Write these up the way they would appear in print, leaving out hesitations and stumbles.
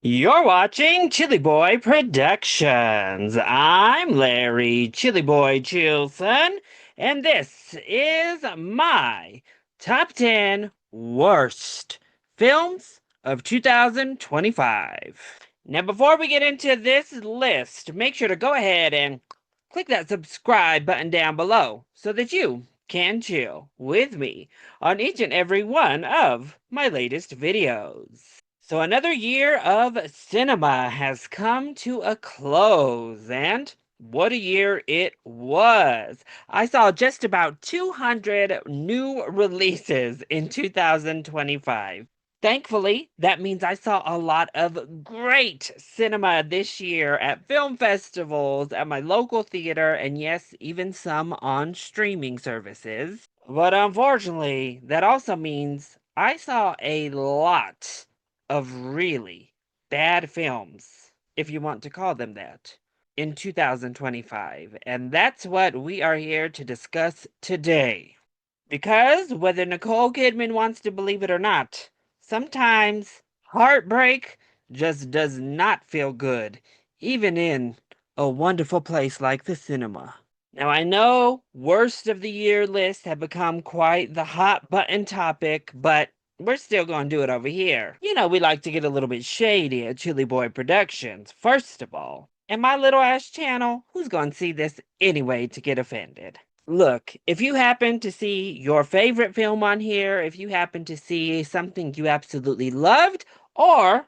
You're watching ChillyBoy Productions. I'm Larry ChillyBoy Chilson, and this is my top 10 worst films of 2025. Now, before we get into this list, make sure to go ahead and click that subscribe button down below so that you can chill with me on each and every one of my latest videos. So another year of cinema has come to a close, and what a year it was. I saw just about 200 new releases in 2025. Thankfully, that means I saw a lot of great cinema this year at film festivals, at my local theater, and yes, even some on streaming services. But unfortunately, that also means I saw a lot of really bad films, if you want to call them that, in 2025. And that's what we are here to discuss today. Because whether Nicole Kidman wants to believe it or not, sometimes heartbreak just does not feel good, even in a wonderful place like the cinema. Now, I know worst of the year lists have become quite the hot button topic, but we're still going to do it over here. You know, we like to get a little bit shady at ChillyBoy Productions, first of all. And my little ass channel, who's going to see this anyway to get offended? Look, if you happen to see your favorite film on here, if you happen to see something you absolutely loved, or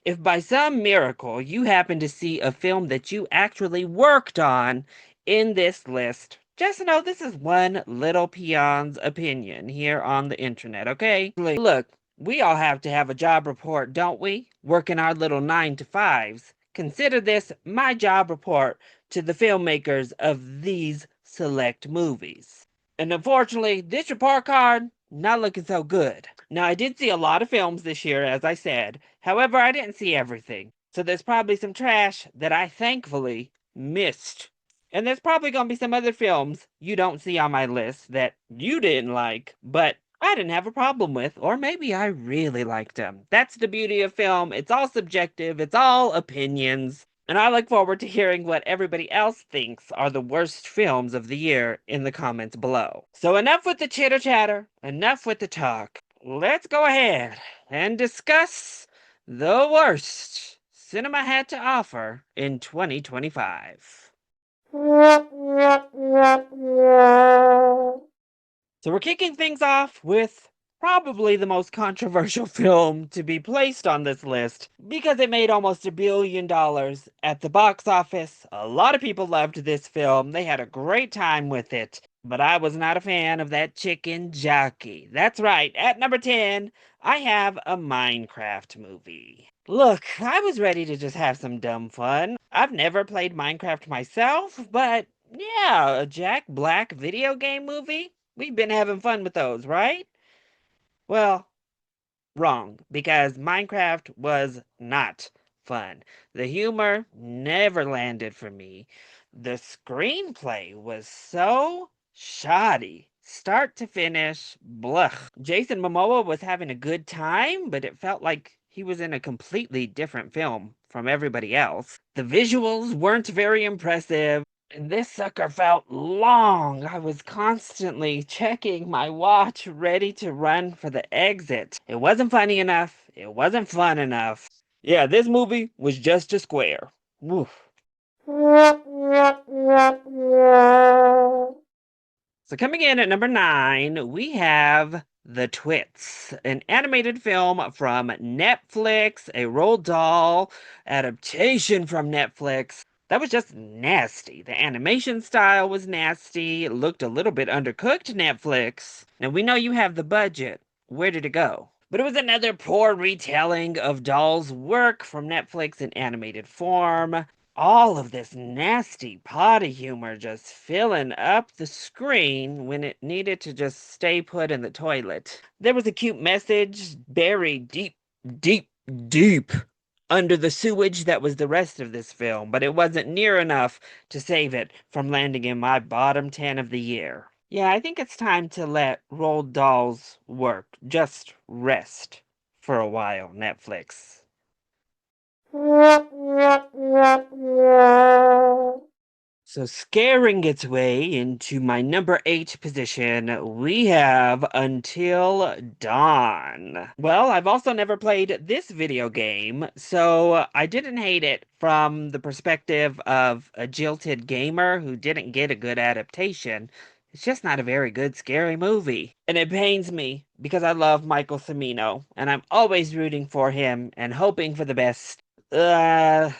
if by some miracle you happen to see a film that you actually worked on in this list, just know this is one little peon's opinion here on the internet, okay? Look, we all have to have a job report, don't we? Working our little 9 to 5s. Consider this my job report to the filmmakers of these select movies. And unfortunately, this report card, not looking so good. Now, I did see a lot of films this year, as I said. However, I didn't see everything. So there's probably some trash that I thankfully missed. And there's probably going to be some other films you don't see on my list that you didn't like, but I didn't have a problem with, or maybe I really liked them. That's the beauty of film. It's all subjective, it's all opinions. And I look forward to hearing what everybody else thinks are the worst films of the year in the comments below. So enough with the chitter chatter, enough with the talk. Let's go ahead and discuss the worst cinema had to offer in 2025. So we're kicking things off with probably the most controversial film to be placed on this list because it made almost $1 billion at the box office. A lot of people loved this film. They had a great time with it. But I was not a fan of that chicken jockey. That's right, at number 10, I have a Minecraft movie. Look, I was ready to just have some dumb fun. I've never played Minecraft myself, but yeah, a Jack Black video game movie? We've been having fun with those, right? Well, wrong, because Minecraft was not fun. The humor never landed for me. The screenplay was so shoddy. Start to finish, blah. Jason Momoa was having a good time, but it felt like he was in a completely different film from everybody else. The visuals weren't very impressive. And this sucker felt long. I was constantly checking my watch, ready to run for the exit. It wasn't funny enough. It wasn't fun enough. Yeah, this movie was just a square. Woof. So coming in at number 9, we have The Twits, an animated film from Netflix, a Roald Dahl adaptation from Netflix. That was just nasty. The animation style was nasty. It looked a little bit undercooked, Netflix. Now we know you have the budget. Where did it go? But it was another poor retelling of Dahl's work from Netflix in animated form. All of this nasty potty humor just filling up the screen when it needed to just stay put in the toilet. There was a cute message buried deep, deep, deep under the sewage that was the rest of this film, but it wasn't near enough to save it from landing in my bottom 10 of the year. Yeah, I think it's time to let Roald Dahl's work just rest for a while, Netflix. So, scaring its way into my number 8 position, we have Until Dawn. Well, I've also never played this video game, so I didn't hate it from the perspective of a jilted gamer who didn't get a good adaptation. It's just not a very good scary movie. And it pains me because I love Michael Cimino, and I'm always rooting for him and hoping for the best. Uh,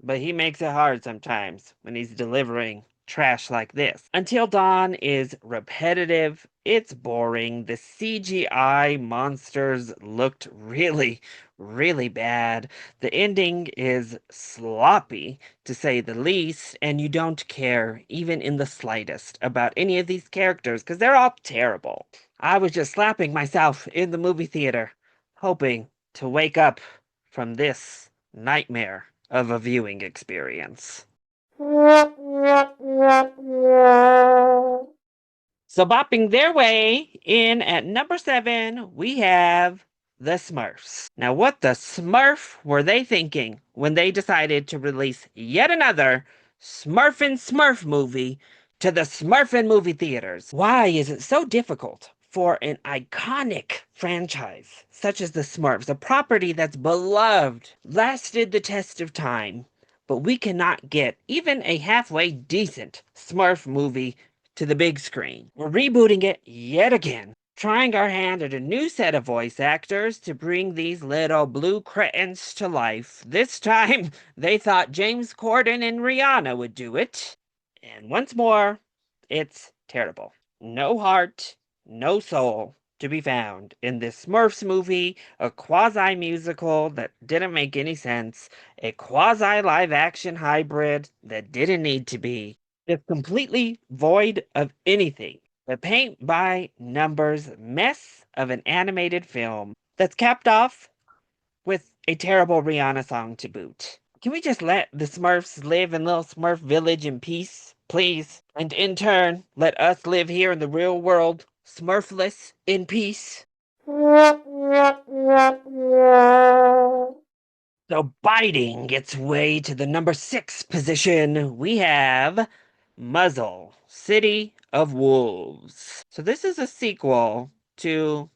but he makes it hard sometimes when he's delivering trash like this. Until Dawn is repetitive, it's boring. The CGI monsters looked really, really bad. The ending is sloppy, to say the least, and you don't care, even in the slightest, about any of these characters because they're all terrible. I was just slapping myself in the movie theater, hoping to wake up from this nightmare of a viewing experience. So, bopping their way in at number 7, we have the Smurfs. Now, what the Smurf were they thinking when they decided to release yet another Smurfin' Smurf movie to the Smurfin' movie theaters? Why is it so difficult for an iconic franchise such as the Smurfs, a property that's beloved, lasted the test of time, but we cannot get even a halfway decent Smurf movie to the big screen? We're rebooting it yet again, trying our hand at a new set of voice actors to bring these little blue cretins to life. This time, they thought James Corden and Rihanna would do it. And once more, it's terrible. No heart, no soul to be found in this Smurfs movie, a quasi musical that didn't make any sense, a quasi live action hybrid that didn't need to be, just completely void of anything. The paint by numbers mess of an animated film that's capped off with a terrible Rihanna song to boot. Can we just let the Smurfs live in Little Smurf Village in peace, please? And in turn, let us live here in the real world, Smurfless, in peace? So, biting its way to the number 6 position, we have Muzzle, City of Wolves. So, this is a sequel to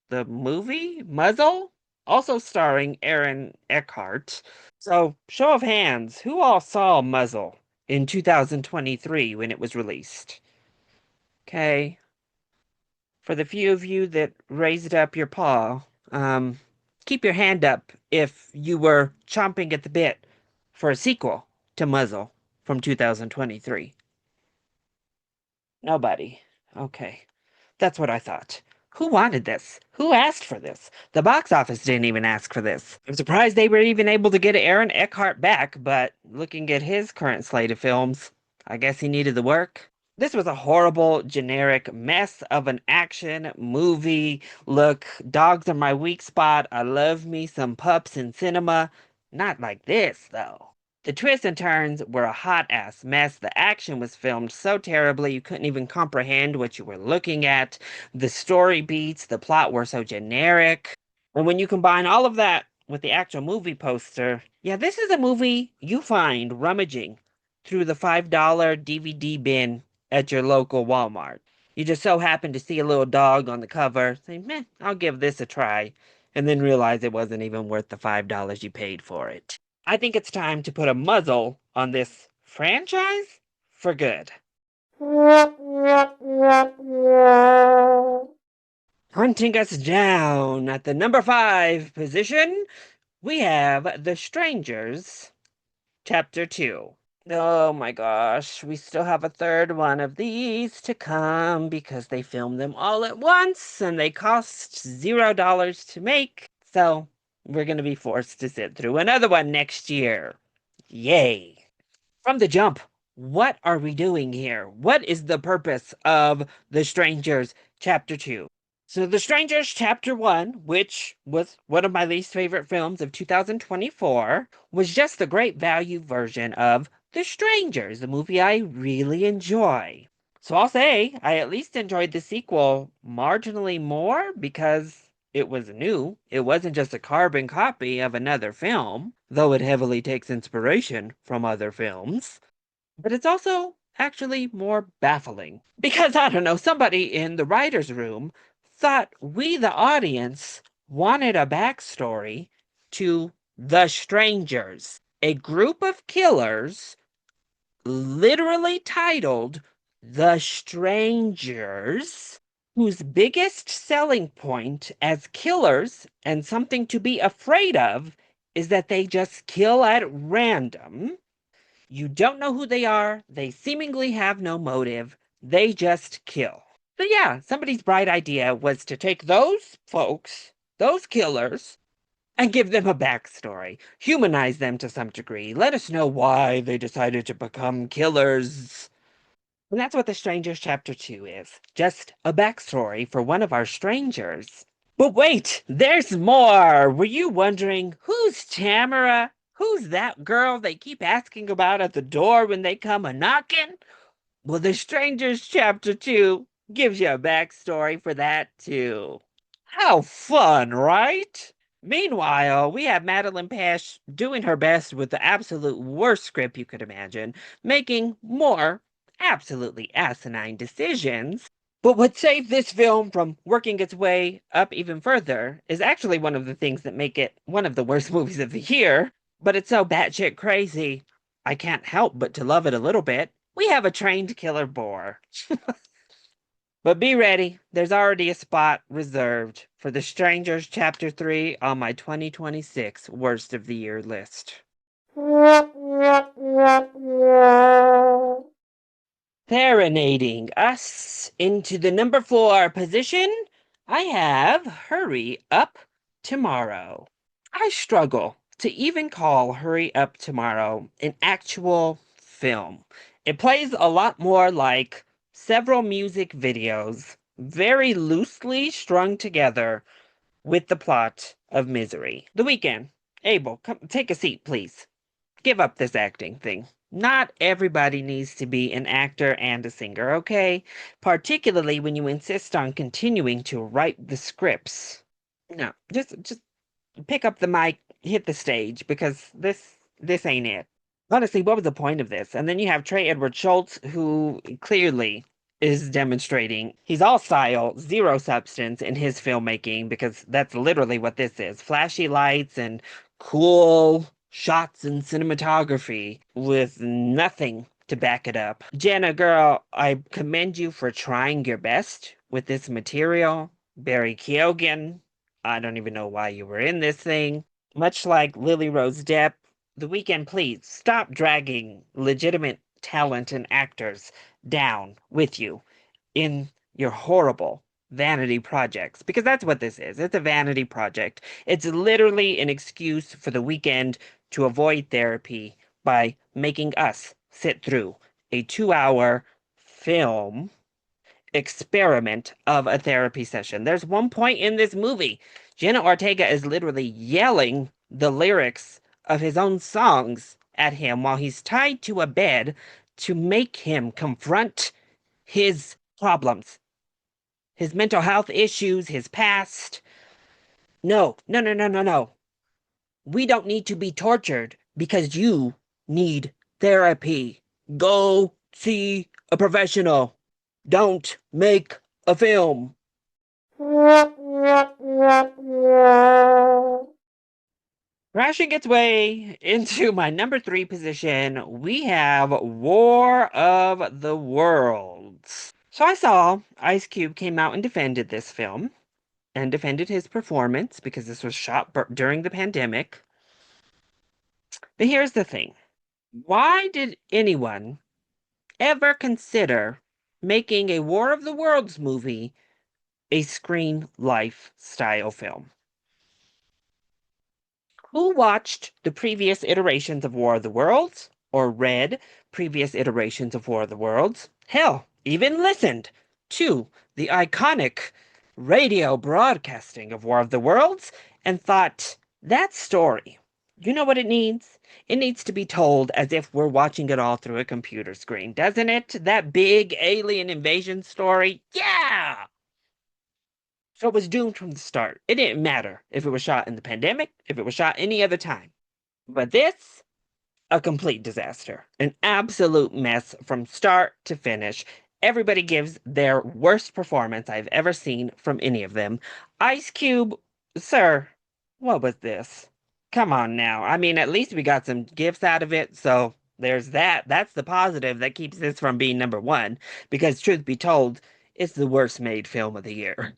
the movie Muzzle, also starring Aaron Eckhart. So, show of hands, who all saw Muzzle in 2023 when it was released? Okay, for the few of you that raised up your paw, keep your hand up if you were chomping at the bit for a sequel to Muzzle from 2023. Nobody. Okay. That's what I thought. Who wanted this? Who asked for this? The box office didn't even ask for this. I'm surprised they were even able to get Aaron Eckhart back, but looking at his current slate of films, I guess he needed the work. This was a horrible, generic mess of an action movie. Look, dogs are my weak spot. I love me some pups in cinema. Not like this, though. The twists and turns were a hot ass mess. The action was filmed so terribly you couldn't even comprehend what you were looking at. The story beats, the plot were so generic. And when you combine all of that with the actual movie poster, yeah, this is a movie you find rummaging through the $5 DVD bin at your local Walmart. You just so happen to see a little dog on the cover, say, meh, I'll give this a try, and then realize it wasn't even worth the $5 you paid for it. I think it's time to put a muzzle on this franchise for good. Hunting us down at the number 5 position, we have The Strangers, Chapter 2. Oh my gosh, we still have a third one of these to come because they filmed them all at once and they cost $0 to make. So we're going to be forced to sit through another one next year. Yay. From the jump, what are we doing here? What is the purpose of The Strangers Chapter 2? So, The Strangers Chapter 1, which was one of my least favorite films of 2024, was just the great value version of The Strangers, a movie I really enjoy. So, I'll say I at least enjoyed the sequel marginally more because it was new. It wasn't just a carbon copy of another film, though it heavily takes inspiration from other films. But it's also actually more baffling. Because, I don't know, somebody in the writer's room thought we, the audience, wanted a backstory to the Strangers, a group of killers literally titled The Strangers, whose biggest selling point as killers and something to be afraid of is that they just kill at random. You don't know who they are, they seemingly have no motive, they just kill. So, yeah, somebody's bright idea was to take those folks, those killers, and give them a backstory. Humanize them to some degree. Let us know why they decided to become killers. And that's what The Strangers Chapter 2 is. Just a backstory for one of our strangers. But wait, there's more! Were you wondering, who's Tamara? Who's that girl they keep asking about at the door when they come a-knocking? Well, The Strangers Chapter 2 gives you a backstory for that too. How fun, right? Meanwhile, we have Madeline Pesh doing her best with the absolute worst script you could imagine, making more absolutely asinine decisions. But what saved this film from working its way up even further is actually one of the things that make it one of the worst movies of the year. But it's so batshit crazy, I can't help but to love it a little bit. We have a trained killer boar. But be ready, there's already a spot reserved for The Strangers Chapter 3 on my 2026 Worst of the Year list. Serenading us into the number 4 position, I have Hurry Up Tomorrow. I struggle to even call Hurry Up Tomorrow an actual film. It plays a lot more like several music videos, very loosely strung together with the plot of Misery. The Weeknd, Abel, come take a seat, please. Give up this acting thing. Not everybody needs to be an actor and a singer, okay? Particularly when you insist on continuing to write the scripts. No, just pick up the mic, hit the stage, because this ain't it. Honestly, what was the point of this? And then you have Trey Edward Schultz, who clearly is demonstrating he's all style, zero substance in his filmmaking, because that's literally what this is. Flashy lights and cool shots and cinematography with nothing to back it up. Jenna, girl, I commend you for trying your best with this material. Barry Keoghan, I don't even know why you were in this thing. Much like Lily Rose Depp, The Weeknd, please stop dragging legitimate talent and actors down with you in your horrible vanity projects, because that's what this is. It's a vanity project. It's literally an excuse for The Weeknd to avoid therapy by making us sit through a 2-hour film experiment of a therapy session. There's one point in this movie, Jenna Ortega is literally yelling the lyrics of his own songs at him while he's tied to a bed to make him confront his problems, his mental health issues, his past. No, no, no, no, no, no. We don't need to be tortured because you need therapy. Go see a professional. Don't make a film. Crashing its way into my number 3 position, we have War of the Worlds. So I saw Ice Cube came out and defended this film and defended his performance because this was shot during the pandemic. But here's the thing. Why did anyone ever consider making a War of the Worlds movie a screen life style film? Who watched the previous iterations of War of the Worlds or read previous iterations of War of the Worlds? Hell, even listened to the iconic radio broadcasting of War of the Worlds and thought, that story, you know what it needs? It needs to be told as if we're watching it all through a computer screen, doesn't it? That big alien invasion story? Yeah! So it was doomed from the start. It didn't matter if it was shot in the pandemic, if it was shot any other time. But this, a complete disaster, an absolute mess from start to finish. Everybody gives their worst performance I've ever seen from any of them. Ice Cube, sir, what was this? Come on now. I mean, at least we got some gifts out of it, so there's that. That's the positive that keeps this from being number one, because truth be told, it's the worst made film of the year.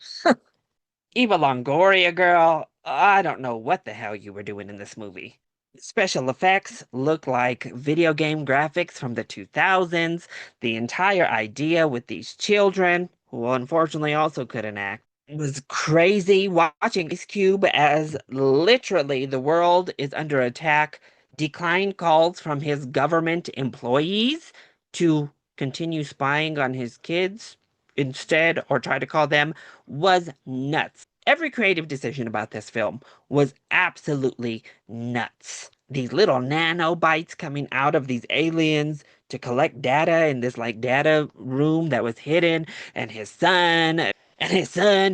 Eva Longoria, girl, I don't know what the hell you were doing in this movie. Special effects look like video game graphics from the 2000s. The entire idea with these children, who unfortunately also couldn't act, was crazy. Watching Ice Cube as literally the world is under attack, decline calls from his government employees to continue spying on his kids instead, or try to call them, was nuts. Every creative decision about this film was absolutely nuts. These little nanobites coming out of these aliens to collect data in this like data room that was hidden, and his son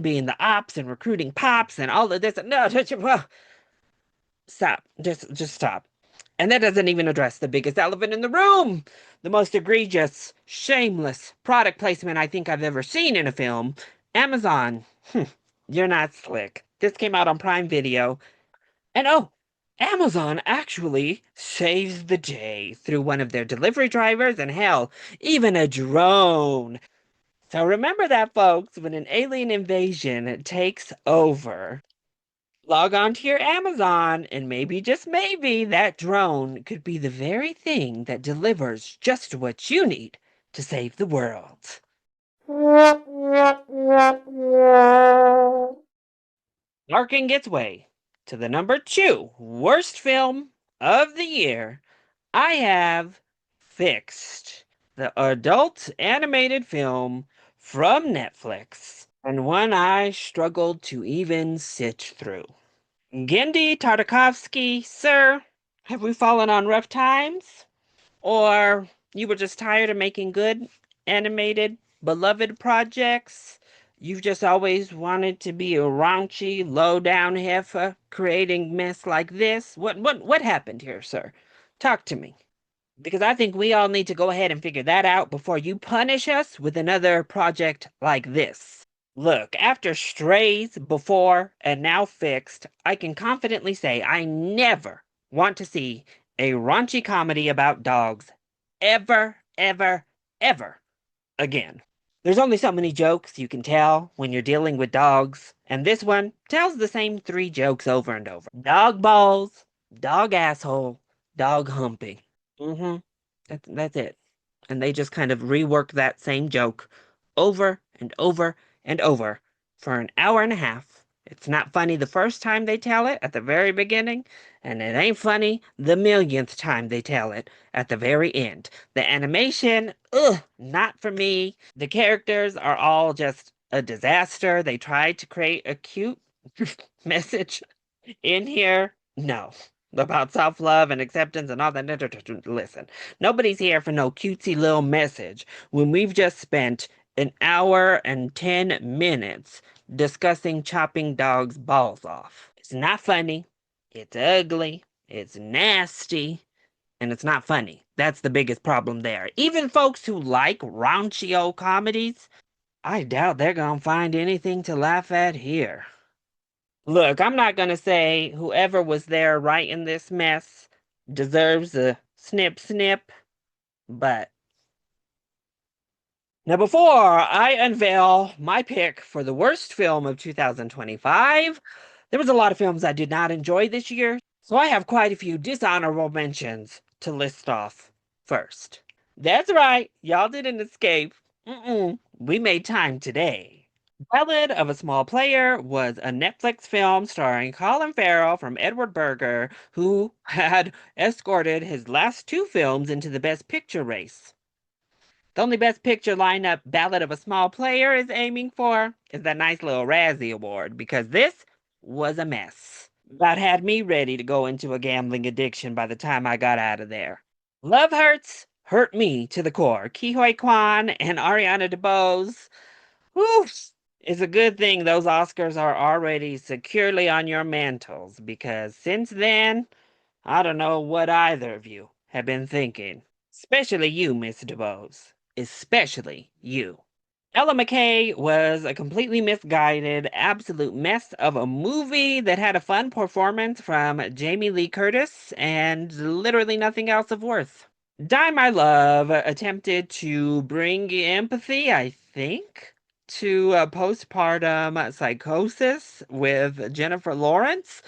being the ops and recruiting pops and all of this. No, well, stop. Just stop. And that doesn't even address the biggest elephant in the room, the most egregious, shameless product placement I think I've ever seen in a film. Amazon. You're not slick. This came out on Prime Video. And oh, Amazon actually saves the day through one of their delivery drivers and hell, even a drone. So remember that, folks, when an alien invasion takes over, log on to your Amazon, and maybe, just maybe, that drone could be the very thing that delivers just what you need to save the world. Larkin gets way to the number two worst film of the year. I have Fixed, the adult animated film from Netflix, and one I struggled to even sit through. Gendy Tartakovsky, sir, have we fallen on rough times? Or you were just tired of making good, animated, beloved projects? You've just always wanted to be a raunchy, low-down heifer creating mess like this? What happened here, sir? Talk to me. Because I think we all need to go ahead and figure that out before you punish us with another project like this. Look, after Strays before and now Fixed, I can confidently say I never want to see a raunchy comedy about dogs ever, ever, ever again. There's only so many jokes you can tell when you're dealing with dogs, and this one tells the same three jokes over and over. Dog balls, dog asshole, dog humping. Mm-hmm. That's it. And they just kind of rework that same joke over and over and over for an hour and a half. It's not funny the first time they tell it at the very beginning, and it ain't funny the millionth time they tell it at the very end. The animation, ugh, not for me. The characters are all just a disaster. They tried to create a cute message in here. No. About self love and acceptance and all that. Listen, nobody's here for no cutesy little message when we've just spent an hour and 10 minutes discussing chopping dogs' balls off. It's not funny. It's ugly. It's nasty. And it's not funny. That's the biggest problem there. Even folks who like raunchy old comedies, I doubt they're gonna find anything to laugh at here. Look, I'm not gonna say whoever was there writing this mess deserves a snip snip, but now before I unveil my pick for the worst film of 2025, there was a lot of films I did not enjoy this year, so I have quite a few dishonorable mentions to list off first. That's right, y'all didn't escape. We made time today. Ballad of a Small Player was a Netflix film starring Colin Farrell from Edward Berger, who had escorted his last two films into the Best Picture race. The only Best Picture lineup Ballad of a Small Player is aiming for is that nice little Razzie Award, because this was a mess. That had me ready to go into a gambling addiction by the time I got out of there. Love Hurts hurt me to the core. Ke Huy Quan and Ariana DeBose. Oof. It's a good thing those Oscars are already securely on your mantles, because since then, I don't know what either of you have been thinking. Especially you, Miss DeBose. Especially you. Ella McKay was a completely misguided, absolute mess of a movie that had a fun performance from Jamie Lee Curtis and literally nothing else of worth. Die My Love attempted to bring empathy, I think, to postpartum psychosis with Jennifer Lawrence,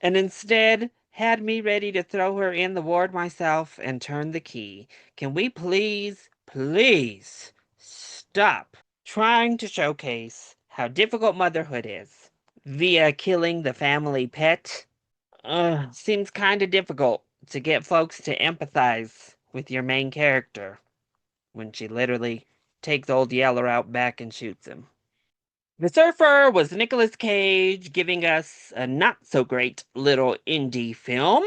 and instead had me ready to throw her in the ward myself and turn the key. Can we please stop trying to showcase how difficult motherhood is via killing the family pet? Seems kinda difficult to get folks to empathize with your main character when she literally takes old Yeller out back and shoots him. The Surfer was Nicolas Cage giving us a not so great little indie film.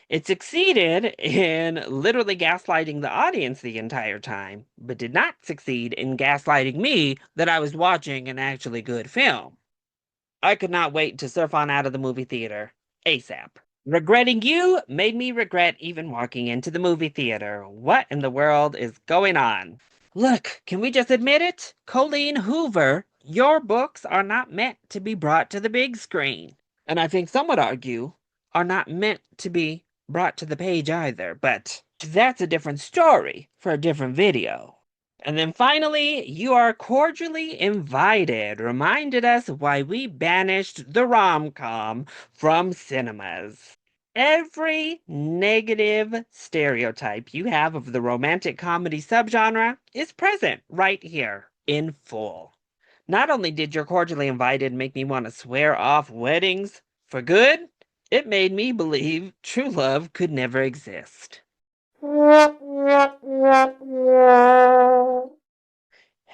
It succeeded in literally gaslighting the audience the entire time, but did not succeed in gaslighting me that I was watching an actually good film. I could not wait to surf on out of the movie theater ASAP. Regretting you made me regret even walking into the movie theater. What in the world is going on? Look, can we just admit it? Colleen Hoover, your books are not meant to be brought to the big screen. And I think some would argue are not meant to be brought to the page either, but that's a different story for a different video. And then finally, you are cordially invited, reminded us why we banished the rom-com from cinemas. Every negative stereotype you have of the romantic comedy subgenre is present right here in full. Not only did your cordially invited make me want to swear off weddings for good, it made me believe true love could never exist.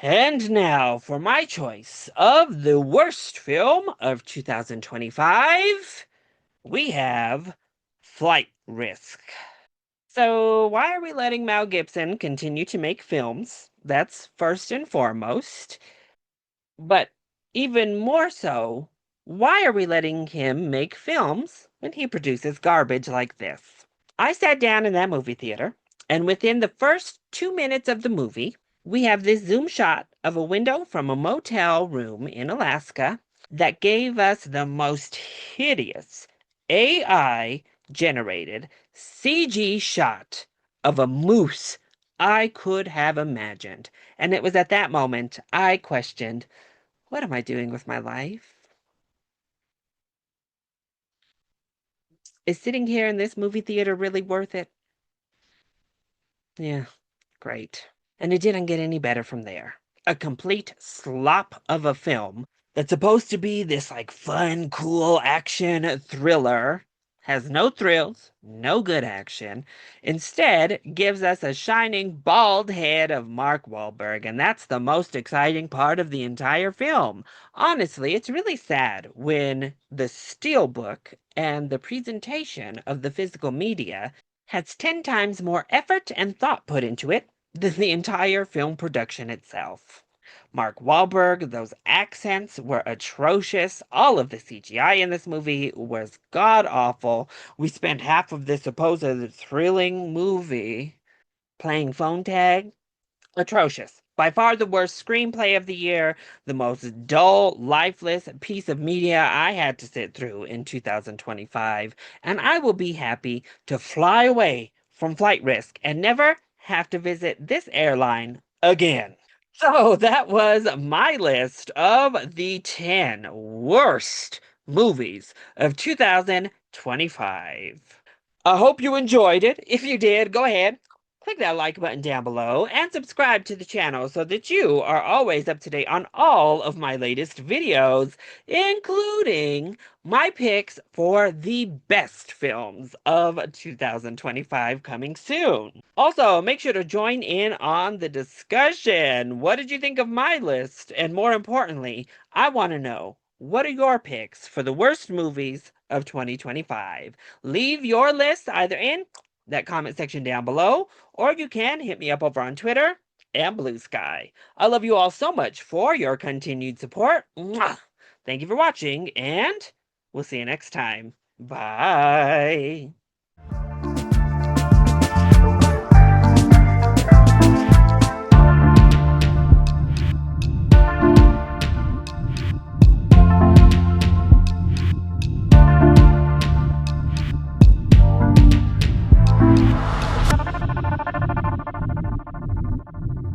And now for my choice of the worst film of 2025, we have Flight Risk. So, why are we letting Mel Gibson continue to make films? That's first and foremost. But even more so, why are we letting him make films when he produces garbage like this? I sat down in that movie theater, and within the first 2 minutes of the movie, we have this zoom shot of a window from a motel room in Alaska that gave us the most hideous AI generated CG shot of a moose I could have imagined. And it was at that moment I questioned, what am I doing with my life? Is sitting here in this movie theater really worth it? Yeah, great. And it didn't get any better from there. A complete slop of a film that's supposed to be this like fun, cool action thriller has no thrills, no good action. Instead, gives us a shining bald head of Mark Wahlberg, and that's the most exciting part of the entire film. Honestly, it's really sad when the steelbook and the presentation of the physical media has 10 times more effort and thought put into it than the entire film production itself. Mark Wahlberg, those accents were atrocious. All of the CGI in this movie was god awful. We spent half of this supposed thrilling movie playing phone tag. Atrocious. By far the worst screenplay of the year, the most dull, lifeless piece of media I had to sit through in 2025, and I will be happy to fly away from flight risk and never have to visit this airline again. So that was my list of the 10 worst movies of 2025. I hope you enjoyed it. If you did, go ahead, click that like button down below and subscribe to the channel so that you are always up to date on all of my latest videos, including my picks for the best films of 2025 coming soon. Also, make sure to join in on the discussion. What did you think of my list? And more importantly, I want to know, what are your picks for the worst movies of 2025? Leave your list either in that comment section down below, or you can hit me up over on Twitter and BlueSky. I love you all so much for your continued support. Mwah! Thank you for watching, and we'll see you next time. Bye.